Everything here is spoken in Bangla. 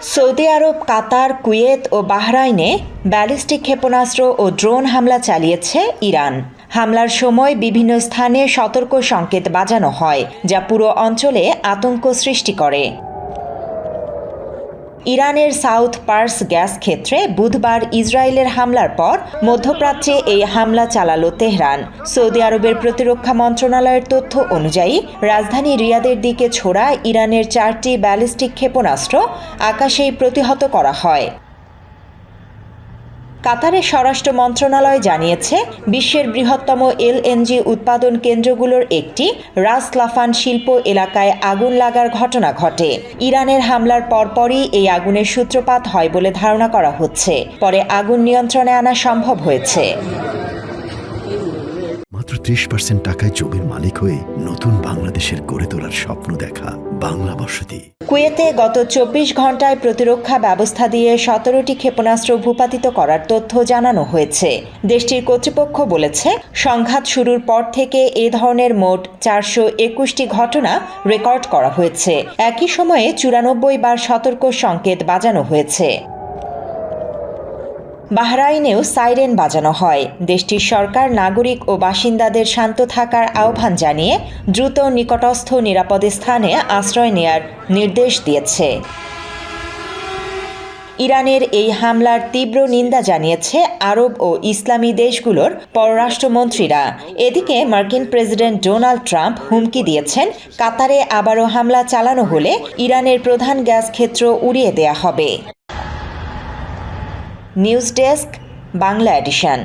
সৌদি আরব, কাতার, কুয়েত ও বাহরাইনে ব্যালিস্টিক ক্ষেপণাস্ত্র ও ড্রোন হামলা চালিয়েছে ইরান। হামলার সময় বিভিন্ন স্থানে সতর্ক সংকেত বাজানো হয়, যা পুরো অঞ্চলে আতঙ্ক সৃষ্টি করে। ইরানের সাউথ পার্স গ্যাস ক্ষেত্রে বুধবার ইসরায়েলের হামলার পর মধ্যপ্রাচ্যে এই হামলা চালালো তেহরান। সৌদি আরবের প্রতিরক্ষা মন্ত্রণালয়ের তথ্য অনুযায়ী রাজধানী রিয়াদের দিকে ছোড়া ইরানের 4টি ব্যালিস্টিক ক্ষেপণাস্ত্র আকাশেই প্রতিহত করা হয়। কাতারের স্বরাষ্ট্র মন্ত্রণালয় জানিয়েছে, বিশ্বের বৃহত্তম এলএনজি উৎপাদন কেন্দ্রগুলোর একটি রাস লাফান শিল্প এলাকায় আগুন লাগার ঘটনা ঘটে। ইরানের হামলার পরপরই এই আগুনের সূত্রপাত হয় বলে ধারণা করা হচ্ছে। পরে আগুন নিয়ন্ত্রণে আনা সম্ভব হয়েছে। মাত্র 30% টাকায় জমির মালিক হয়ে নতুন বাংলাদেশের গড়ে তোলার স্বপ্ন দেখা বাংলা বসতি। কুয়েতে গত 24 ঘণ্টায় প্রতিরক্ষা ব্যবস্থা দিয়ে 17টি ক্ষেপণাস্ত্র ভূপাতিত করার তথ্য জানানো হয়েছে। দেশটির কর্তৃপক্ষ বলেছে, সংঘাত শুরুর পর থেকে এ ধরনের মোট 421টি ঘটনা রেকর্ড করা হয়েছে। একই সময়ে 94 বার সতর্ক সংকেত বাজানো হয়েছে। বাহরাইনেও সাইরেন বাজানো হয়। দেশটির সরকার নাগরিক ও বাসিন্দাদের শান্ত থাকার আহ্বান জানিয়ে দ্রুত নিকটস্থ নিরাপদ স্থানে আশ্রয় নেয়ার নির্দেশ দিয়েছে। ইরানের এই হামলার তীব্র নিন্দা জানিয়েছে আরব ও ইসলামী দেশগুলোর পররাষ্ট্রমন্ত্রীরা। এদিকে মার্কিন প্রেসিডেন্ট ডোনাল্ড ট্রাম্প হুমকি দিয়েছেন, কাতারে আবারও হামলা চালানো হলে ইরানের প্রধান গ্যাস ক্ষেত্র উড়িয়ে দেয়া হবে। News desk, Bangla addition.